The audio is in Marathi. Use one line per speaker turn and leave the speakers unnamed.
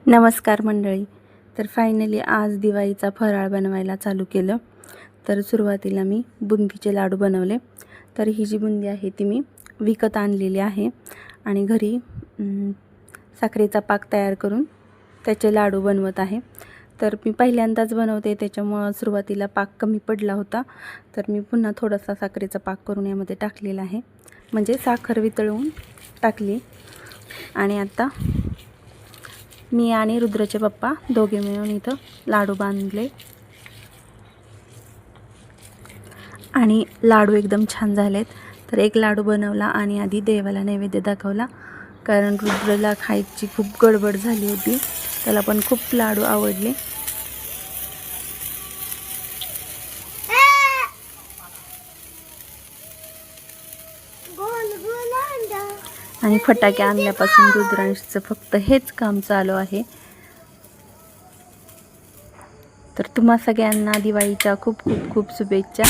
नमस्कार मंडळी. तर फायनली आज दिवाळीचा फराळ बनवायला चालू केलं. तर सुरुवातीला मी बुंदीचे लाडू बनवले. तर ही जी बुंदी आहे ती मी विकत आणलेली आहे आणि घरी साखरेचा पाक तयार करून त्याचे लाडू बनवत आहे. तर मी पहिल्यांदाच बनवते त्याच्यामुळं सुरुवातीला पाक कमी पडला होता. तर मी पुन्हा थोडासा साखरेचा पाक करून यामध्ये टाकलेला आहे, म्हणजे साखर वितळवून टाकली. आणि आता मी आणि रुद्रचे पप्पा दोघे मिळून इथं लाडू बांधले आणि लाडू एकदम छान झालेत. तर एक लाडू बनवला आणि आधी देवाला नैवेद्य दाखवला, कारण रुद्रला खायची खूप गडबड झाली होती. त्याला पण खूप लाडू आवडले. आणि फटाके आणल्यापासून रुद्रांचं फक्त हेच काम चालू आहे. तर तुम्हा सगळ्यांना दिवाळीच्या खूप खूप खूप शुभेच्छा.